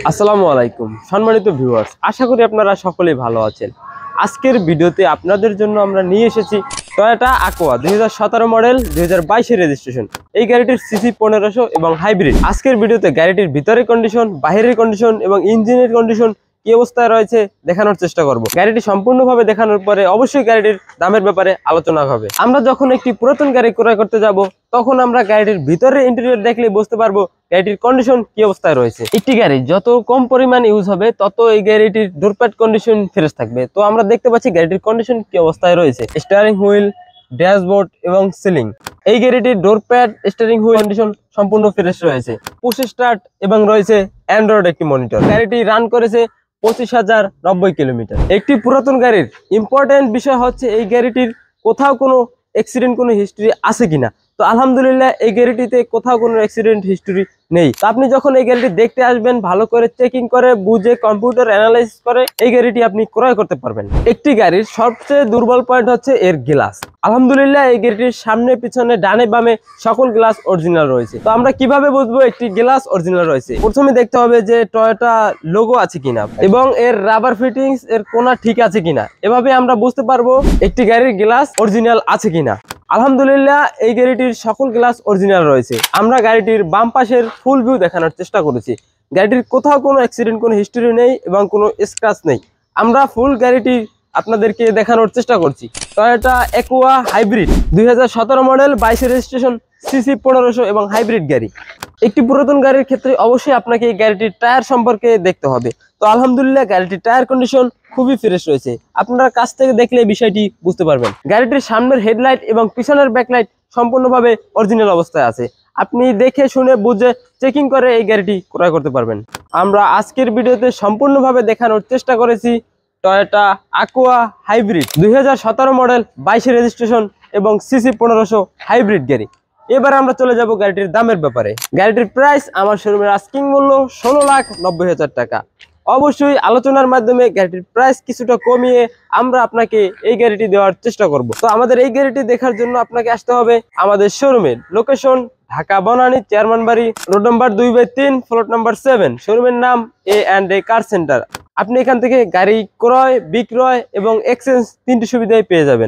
আসসালামু আলাইকুম সম্মানিত ভিউয়ার্স, আশা করি আপনারা সকলেই ভালো আছেন। আজকের ভিডিওতে আপনাদের জন্য আমরা নিয়ে এসেছি টয়োটা আকোয়া 2017 মডেল 2022 রেজিস্ট্রেশন। এই গাড়িটির সিসি 1500 এবং হাইব্রিড। আজকের ভিডিওতে গাড়িটির ভিতরের কন্ডিশন, বাহিরের কন্ডিশন এবং ইঞ্জিনের কন্ডিশন কি অবস্থায় রয়েছে দেখানোর চেষ্টা করব। গাড়িটি সম্পূর্ণভাবে দেখানোর পরে অবশ্যই গাড়িটির দামের ব্যাপারে আলোচনা হবে। আমরা যখন একটি পুরাতন গাড়ি ক্রয় করতে যাব তখন আমরা গাড়িটির ভিতরের ইন্টেরিয়র দেখলে বুঝতে পারবো গাড়িটির কন্ডিশন কি অবস্থায় রয়েছে। একটি গাড়ি যত কম পরিমাণ ইউজ হবে তত এই গাড়িটির ডোরপ্যাড কন্ডিশন ফ্রেশ থাকবে। তো আমরা দেখতে পাচ্ছি গাড়িটির কন্ডিশন কি অবস্থায় রয়েছে। স্টিয়ারিং হুইল, ড্যাশবোর্ড এবং সিলিং, এই গাড়িটির ডোরপ্যাড, স্টিয়ারিং হুইল কন্ডিশন সম্পূর্ণ ফ্রেশ রয়েছে। পুশ স্টার্ট এবং রয়েছে অ্যান্ড্রয়েড একটি মনিটর। গাড়িটি রান করেছে 25,090 কিলোমিটার। একটি পুরাতন গাড়ির ইম্পর্টেন্ট বিষয় হচ্ছে এই গাড়িটির কোথাও কোনো অ্যাক্সিডেন্ট, কোনো হিস্ট্রি আছে কিনা। তো আলহামদুলিল্লাহ এই গাড়িটিতে কোথাও কোনো অ্যাক্সিডেন্ট হিস্টরি নেই। তো আপনি যখন এই গাড়িটি দেখতে আসবেন ভালো করে চেকিং করে বুঝে কম্পিউটার অ্যানালাইসিস করে এই গাড়িটি আপনি ক্রয় করতে পারবেন। একটি গাড়ির সবচেয়ে দুর্বল পয়েন্ট হচ্ছে এর গ্লাস। আলহামদুলিল্লাহ এই গাড়িটির সামনে পিছনে ডানে বামে সকল গ্লাস অরিজিনাল রয়েছে। তো আমরা কিভাবে বুঝবো একটি গ্লাস অরিজিনাল রয়েছে? প্রথমে দেখতে হবে যে টয়োটা লোগো আছে কিনা এবং এর রাবার ফিটিংস এর কোনা ঠিক আছে কিনা। এভাবে আমরা বুঝতে পারবো একটি গাড়ির গ্লাস অরিজিনাল আছে কিনা। আলহামদুলিল্লাহ এই গাড়িটির সকল গ্লাস অরিজিনাল রয়েছে। আমরা গাড়িটির বাম পাশের ফুল ভিউ দেখানোর চেষ্টা করেছি। গাড়িটির কোথাও কোনো অ্যাক্সিডেন্ট, কোনো হিস্টরি নেই এবং কোনো স্ক্র্যাচ নেই। আমরা ফুল গাড়িটি আপনাদেরকে দেখানোর চেষ্টা করছি। Toyota aqua hybrid 2017 model 22 registration, CC 1500 এবং হাইব্রিড গাড়ি। একটি পুরাতন গাড়ির ক্ষেত্রে অবশ্যই আপনাকে এই গাড়িটির টায়ার সম্পর্কে দেখতে হবে। তো আলহামদুলিল্লাহ গাড়িটির টায়ার কন্ডিশন খুবই ফ্রেশ রয়েছে। আপনারা কাছ থেকে দেখলে বিষয়টি বুঝতে পারবেন। গাড়িটির সামনের হেডলাইট এবং পিছনের ব্যাকলাইট সম্পূর্ণভাবে অরিজিনাল অবস্থায় আছে। আপনি দেখে শুনে বুঝে চেকিং করে এই গাড়িটি ক্রয় করতে পারবেন। আমরা আজকের ভিডিওতে সম্পূর্ণভাবে দেখানোর চেষ্টা করেছি টয়োটা আকোয়া হাইব্রিড 2017 মডেল 22 রেজিস্ট্রেশন এবং সিসি 1500 হাইব্রিড গাড়ি। এবার আমরা চলে যাব গাড়িটির দামের ব্যাপারে। গাড়িটির প্রাইস আমার শোরুমের আস্কিং মূল্য 16,90,000 টাকা। অবশ্যই আলোচনার মাধ্যমে গাড়িটির প্রাইস কিছুটা কমিয়ে আমরা আপনাকে এই গাড়িটি দেওয়ার চেষ্টা করব। তো আমাদের এই গাড়িটি দেখার জন্য আপনাকে আসতে হবে আমাদের শোরুমের লোকেশন ঢাকা বনানী চেয়ারম্যান বাড়ি, রোড নাম্বার 2/3, ফ্লোর নাম্বার 7। শোরুমের নাম A&A কার সেন্টার। আপনি এখান থেকে গাড়ি ক্রয়, বিক্রয় এবং এক্সচেঞ্জ 3টি সুবিধাই পেয়ে যাবেন।